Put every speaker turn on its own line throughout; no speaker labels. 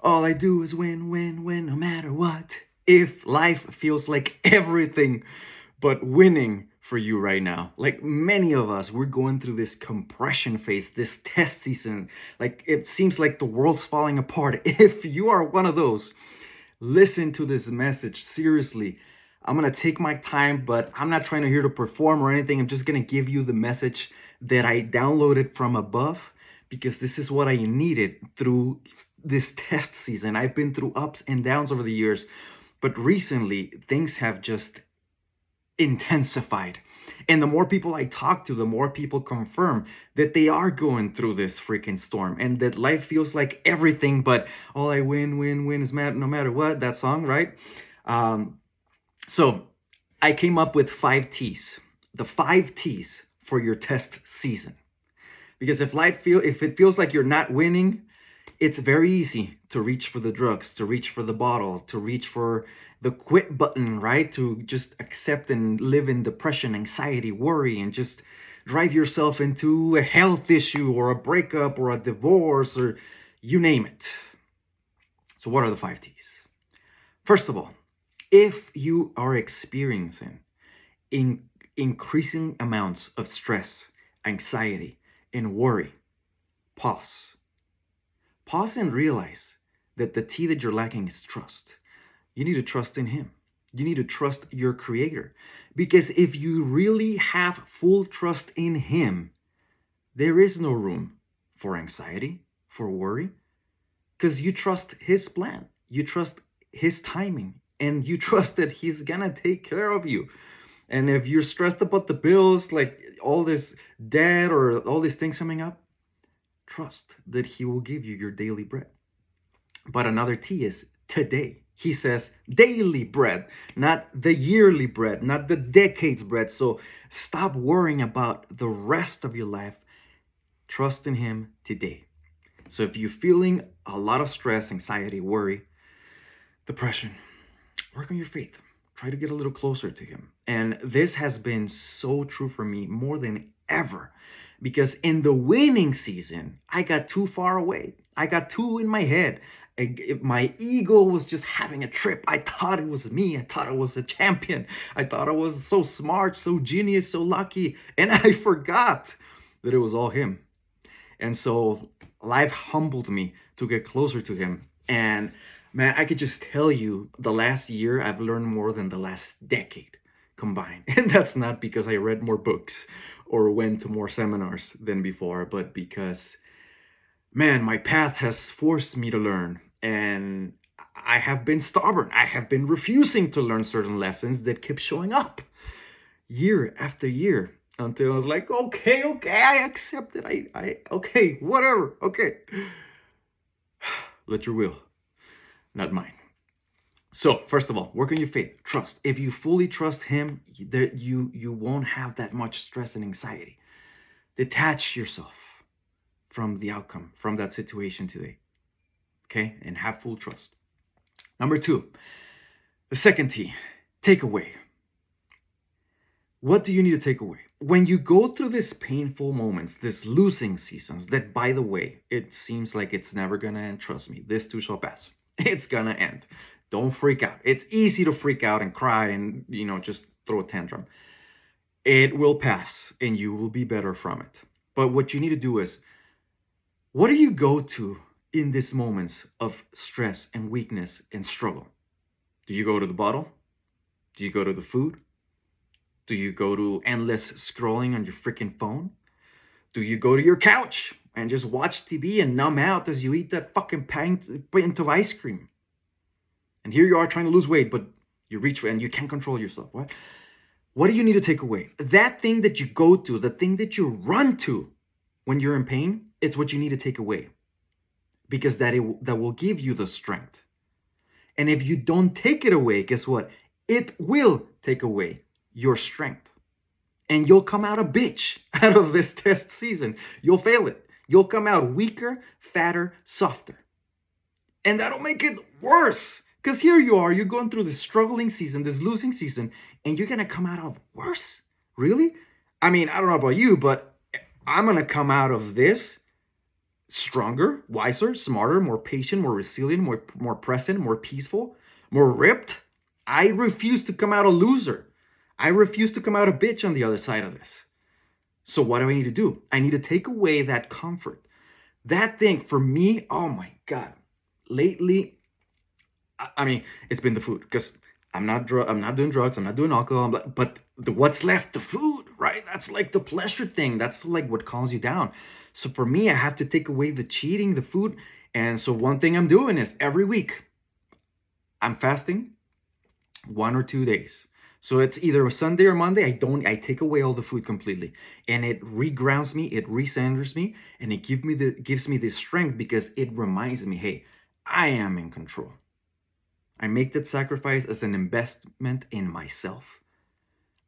All I do is win, win, win, no matter what. If life feels like everything but winning for you right now, like many of us, we're going through this compression phase, this test season. Like it seems like the world's falling apart. If you are one of those, listen to this message seriously. I'm gonna take my time, but I'm not trying to here to perform or anything. I'm just gonna give you the message that I downloaded from above because this is what I needed through this test season. I've been through ups and downs over the years, but recently things have just intensified. And the more people I talk to, the more people confirm that they are going through this freaking storm and that life feels like everything, but all I win, win, win is mad no matter what. That song, right? Um, so I came up with 5 T's, the 5 T's for your test season. Because if it feels like you're not winning, it's very easy to reach for the drugs, to reach for the bottle, to reach for the quit button, right? To just accept and live in depression, anxiety, worry, and just drive yourself into a health issue or a breakup or a divorce or you name it. So, what are the 5 T's? First of all, if you are experiencing increasing amounts of stress, anxiety, and worry, pause. Pause and realize that the T that you're lacking is trust. You need to trust in Him. You need to trust your Creator. Because if you really have full trust in Him, there is no room for anxiety, for worry, because you trust His plan. You trust His timing, and you trust that He's gonna take care of you. And if you're stressed about the bills, like all this debt or all these things coming up, trust that He will give you your daily bread. But another T is today. He says daily bread, not the yearly bread, not the decades bread. So stop worrying about the rest of your life. Trust in Him today. So if you're feeling a lot of stress, anxiety, worry, depression, work on your faith. Try to get a little closer to Him. And this has been so true for me more than ever. Because in the winning season, I got too far away. I got too in my head. My ego was just having a trip. I thought it was me. I thought I was a champion. I thought I was so smart, so genius, so lucky. And I forgot that it was all Him. And so life humbled me to get closer to Him. And man, I could just tell you the last year I've learned more than the last decade combined. And that's not because I read more books or went to more seminars than before, but because, man, my path has forced me to learn. And I have been stubborn. I have been refusing to learn certain lessons that kept showing up year after year until I was like, okay, I accept it. Okay, whatever, okay. Let your will, not mine. So, first of all, work on your faith. Trust. If you fully trust Him, you won't have that much stress and anxiety. Detach yourself from the outcome, from that situation today. Okay? And have full trust. Number 2, the second T, take away. What do you need to take away? When you go through these painful moments, these losing seasons, that by the way, it seems like it's never gonna end. Trust me, this too shall pass. It's gonna end. Don't freak out. It's easy to freak out and cry and, just throw a tantrum. It will pass and you will be better from it. But what you need to do is, what do you go to in these moments of stress and weakness and struggle? Do you go to the bottle? Do you go to the food? Do you go to endless scrolling on your freaking phone? Do you go to your couch and just watch TV and numb out as you eat that fucking pint of ice cream? And here you are trying to lose weight, but you reach for it and you can't control yourself. What do you need to take away? That thing that you go to, the thing that you run to when you're in pain, it's what you need to take away. Because that will give you the strength. And if you don't take it away, guess what? It will take away your strength. And you'll come out a bitch out of this test season. You'll fail it. You'll come out weaker, fatter, softer. And that'll make it worse. Because here you are, you're going through this struggling season, this losing season, and you're going to come out of worse. Really? I mean, I don't know about you, but I'm going to come out of this stronger, wiser, smarter, more patient, more resilient, more present, more peaceful, more ripped. I refuse to come out a loser. I refuse to come out a bitch on the other side of this. So what do I need to do? I need to take away that comfort. That thing for me, oh my God. Lately, I mean, it's been the food because I'm not doing drugs, I'm not doing alcohol, but what's left, the food, right? That's like the pleasure thing. That's like what calms you down. So for me, I have to take away the cheating, the food. And so one thing I'm doing is every week I'm fasting 1 or 2 days. So it's either a Sunday or Monday. I take away all the food completely. And it regrounds me, it recenters me, and it gives me the strength because it reminds me, hey, I am in control. I make that sacrifice as an investment in myself.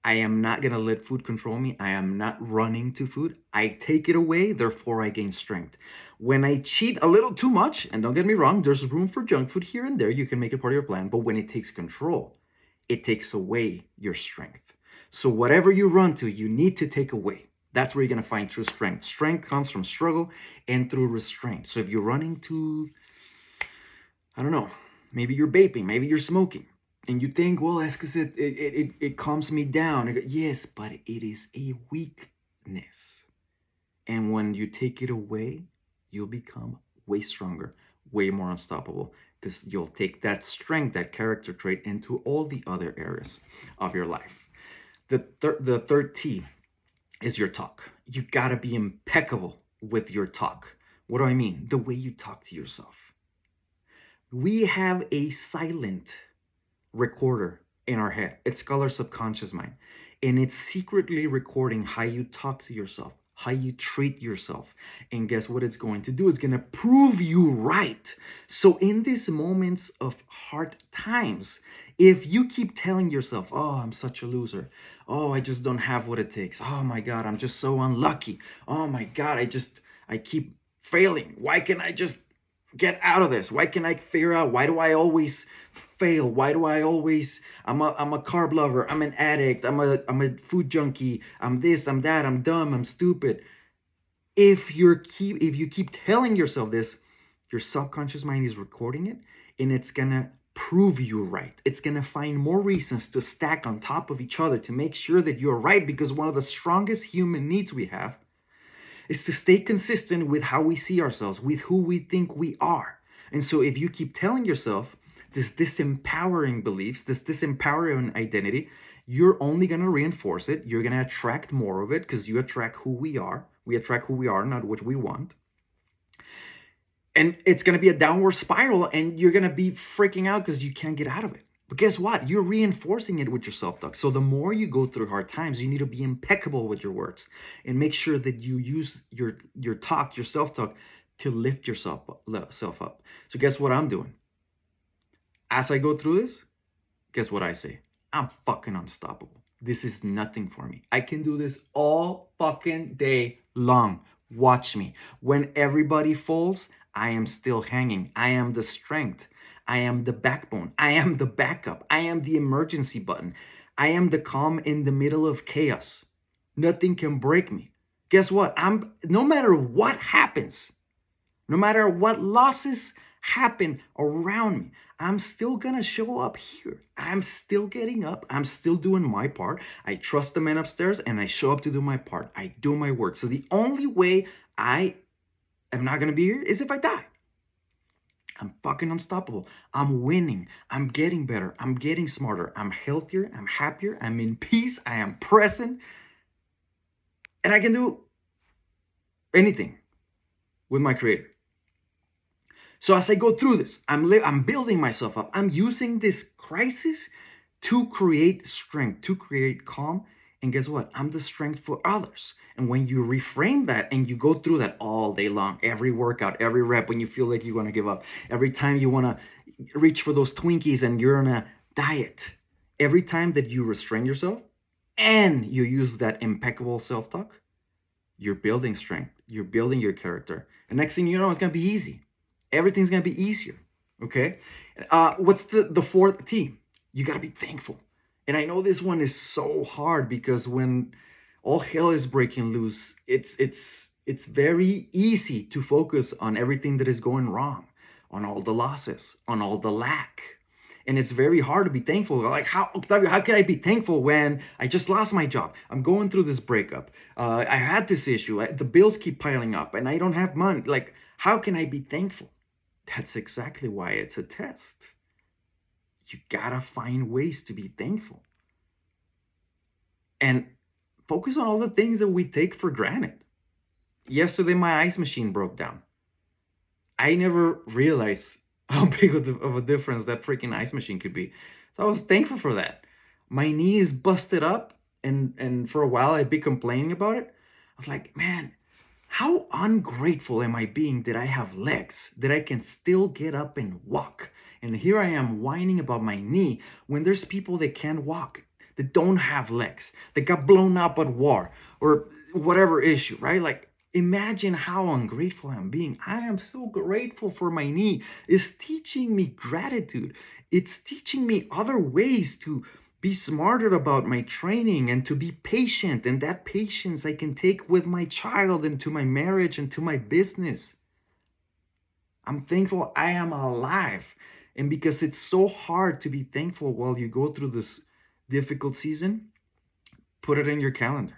I am not going to let food control me. I am not running to food. I take it away, therefore I gain strength. When I cheat a little too much, and don't get me wrong, there's room for junk food here and there. You can make it part of your plan. But when it takes control, it takes away your strength. So whatever you run to, you need to take away. That's where you're going to find true strength. Strength comes from struggle and through restraint. So if you're running to, I don't know, maybe you're vaping, maybe you're smoking, and you think, well, that's because it calms me down. Yes, but it is a weakness. And when you take it away, you'll become way stronger, way more unstoppable, because you'll take that strength, that character trait into all the other areas of your life. The third T is your talk. You gotta be impeccable with your talk. What do I mean? The way you talk to yourself. We have a silent recorder in our head. It's called our subconscious mind. And it's secretly recording how you talk to yourself, how you treat yourself. And guess what it's going to do? It's going to prove you right. So in these moments of hard times, if you keep telling yourself, oh, I'm such a loser. Oh, I just don't have what it takes. Oh my God, I'm just so unlucky. Oh my God, I keep failing. Why can't I just get out of this? Why can't I figure out, why do I always fail? Why do I always, I'm a carb lover, I'm an addict, I'm a food junkie, I'm this, I'm that, I'm dumb, I'm stupid. If you keep telling yourself this, your subconscious mind is recording it, and it's gonna prove you right. It's gonna find more reasons to stack on top of each other to make sure that you're right, because one of the strongest human needs we have is to stay consistent with how we see ourselves, with who we think we are. And so if you keep telling yourself this disempowering beliefs, this disempowering identity, you're only going to reinforce it. You're going to attract more of it because you attract who we are. We attract who we are, not what we want. And it's going to be a downward spiral, and you're going to be freaking out because you can't get out of it. But guess what? You're reinforcing it with your self-talk. So the more you go through hard times, you need to be impeccable with your words and make sure that you use your talk, your self-talk, to lift yourself up. So guess what I'm doing? As I go through this, guess what I say? I'm fucking unstoppable. This is nothing for me. I can do this all fucking day long. Watch me. When everybody falls, I am still hanging. I am the strength. I am the backbone. I am the backup. I am the emergency button. I am the calm in the middle of chaos. Nothing can break me. Guess what? No matter what happens, no matter what losses happen around me, I'm still gonna show up here. I'm still getting up. I'm still doing my part. I trust the man upstairs and I show up to do my part. I do my work. So the only way I am not gonna be here is if I die. I'm fucking unstoppable. I'm winning. I'm getting better. I'm getting smarter. I'm healthier. I'm happier. I'm in peace. I am present. And I can do anything with my creator. So as I go through this, I'm building myself up. I'm using this crisis to create strength, to create calm. And guess what? I'm the strength for others. And when you reframe that and you go through that all day long, every workout, every rep, when you feel like you want to give up, every time you want to reach for those Twinkies and you're on a diet, every time that you restrain yourself and you use that impeccable self-talk, you're building strength. You're building your character. And next thing you know, it's going to be easy. Everything's going to be easier. Okay? What's the fourth T? You got to be thankful. And I know this one is so hard because when all hell is breaking loose, it's It's very easy to focus on everything that is going wrong, on all the losses, on all the lack. And it's very hard to be thankful. Like, how, Octavio, how can I be thankful when I just lost my job? I'm going through this breakup. I had this issue. The bills keep piling up and I don't have money. Like, how can I be thankful? That's exactly why it's a test. You gotta find ways to be thankful. And focus on all the things that we take for granted. Yesterday, my ice machine broke down. I never realized how big of a difference that freaking ice machine could be. So I was thankful for that. My knee is busted up, and for a while I'd be complaining about it. I was like, man, how ungrateful am I being that I have legs, that I can still get up and walk. And here I am whining about my knee when there's people that can't walk, that don't have legs, that got blown up at war or whatever issue, right? Like, imagine how ungrateful I'm being. I am so grateful for my knee. It's teaching me gratitude. It's teaching me other ways to be smarter about my training and to be patient. And that patience I can take with my child and to my marriage and to my business. I'm thankful I am alive. And because it's so hard to be thankful while you go through this difficult season, put it in your calendar.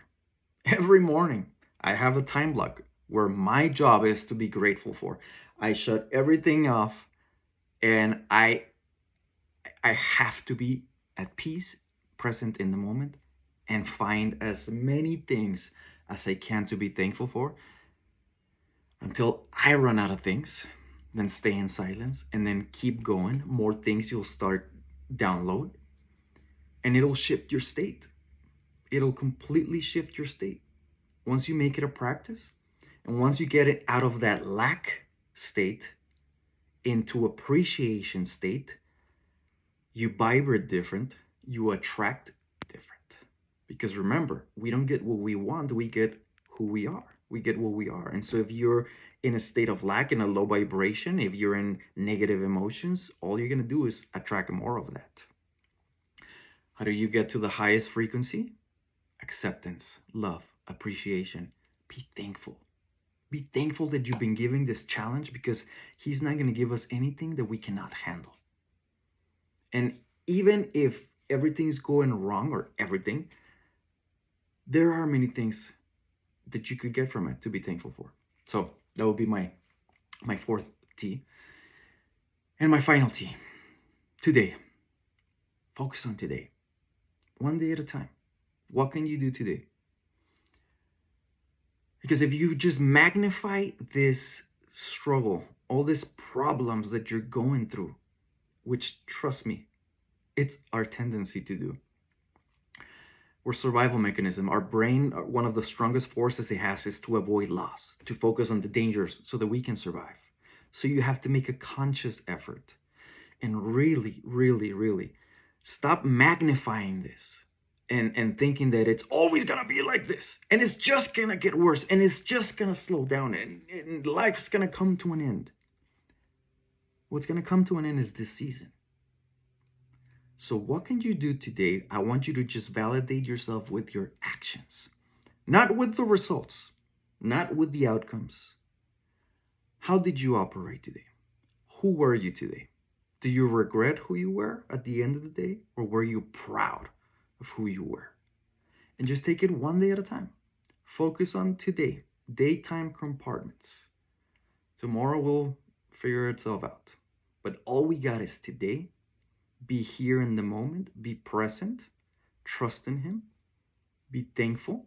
Every morning, I have a time block where my job is to be grateful for. I shut everything off and I have to be at peace, present in the moment, and find as many things as I can to be thankful for until I run out of things. Then stay in silence and then keep going. More things you'll start download and it'll shift your state. It'll completely shift your state. Once you make it a practice and once you get it out of that lack state into appreciation state, you vibrate different, you attract different. Because remember, we don't get what we want, we get who we are. We get what we are. And so if you're in a state of lack, in a low vibration, if you're in negative emotions, all you're going to do is attract more of that. How do you get to the highest frequency? Acceptance, love, appreciation. Be thankful. Be thankful that you've been given this challenge because he's not going to give us anything that we cannot handle. And even if everything's going wrong or everything, there are many things that you could get from it to be thankful for. So that would be my fourth T. And my final T. Today. Focus on today. One day at a time. What can you do today? Because if you just magnify this struggle, all these problems that you're going through, which, trust me, it's our tendency to do. We're survival mechanism. Our brain, one of the strongest forces it has is to avoid loss, to focus on the dangers so that we can survive. So you have to make a conscious effort and really, really, really stop magnifying this and thinking that it's always going to be like this and it's just going to get worse and it's just going to slow down and life's going to come to an end. What's going to come to an end is this season. So what can you do today? I want you to just validate yourself with your actions, not with the results, not with the outcomes. How did you operate today? Who were you today? Do you regret who you were at the end of the day, or were you proud of who you were? And just take it one day at a time. Focus on today, daytime compartments. Tomorrow will figure itself out. But all we got is today. Be here in the moment, be present, trust in him, be thankful,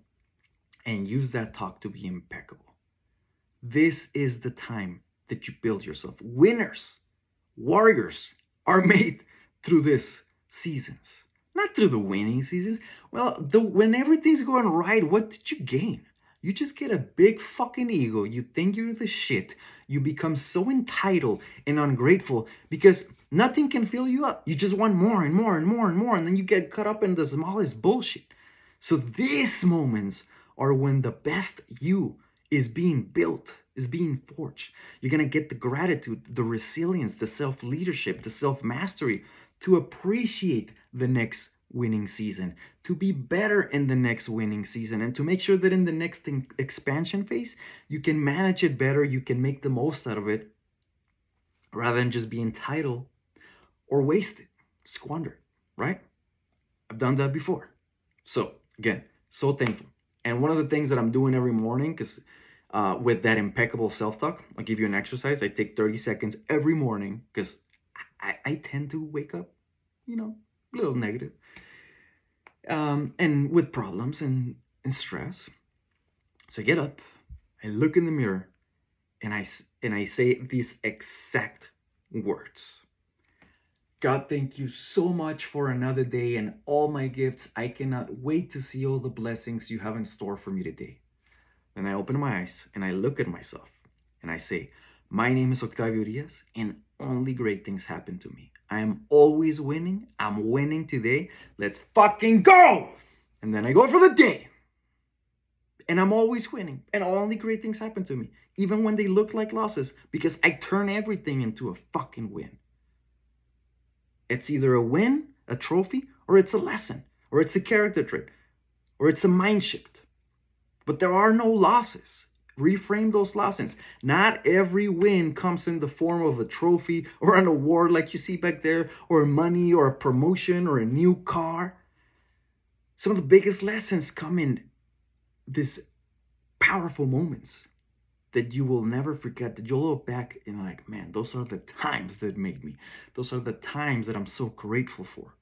and use that talk to be impeccable. This is the time that you build yourself. Winners, warriors are made through these seasons, not through the winning seasons. Well, when everything's going right, what did you gain? You just get a big fucking ego. You think you're the shit. You become so entitled and ungrateful because nothing can fill you up. You just want more and more and more and more. And then you get caught up in the smallest bullshit. So these moments are when the best you is being built, is being forged. You're going to get the gratitude, the resilience, the self-leadership, the self-mastery to appreciate the next winning season, to be better in the next winning season, and to make sure that in the next expansion phase, you can manage it better, you can make the most out of it, rather than just be entitled or wasted, squandered, right? I've done that before. So again, so thankful. And one of the things that I'm doing every morning, because with that impeccable self-talk, I'll give you an exercise. I take 30 seconds every morning because I tend to wake up, a little negative, and with problems and stress. So I get up, I look in the mirror, and I say these exact words. God, thank you so much for another day and all my gifts. I cannot wait to see all the blessings you have in store for me today. Then I open my eyes and I look at myself and I say, my name is Octavio Diaz and only great things happen to me. I am always winning. I'm winning today. Let's fucking go! And then I go for the day. And I'm always winning. And only great things happen to me. Even when they look like losses. Because I turn everything into a fucking win. It's either a win, a trophy, or it's a lesson. Or it's a character trait. Or it's a mind shift. But there are no losses. Reframe those lessons. Not every win comes in the form of a trophy or an award like you see back there, or money or a promotion or a new car. Some of the biggest lessons come in these powerful moments that you will never forget, that you'll look back and like, man, those are the times that made me. Those are the times that I'm so grateful for.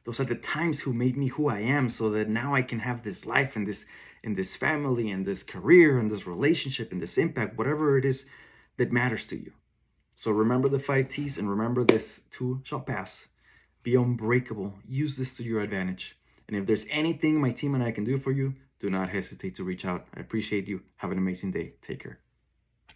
Those are the times who made me who I am, so that now I can have this life and this family and this career and this relationship and this impact, whatever it is that matters to you. So remember the 5 T's and remember this too shall pass. Be unbreakable. Use this to your advantage. And if there's anything my team and I can do for you, do not hesitate to reach out. I appreciate you. Have an amazing day. Take care.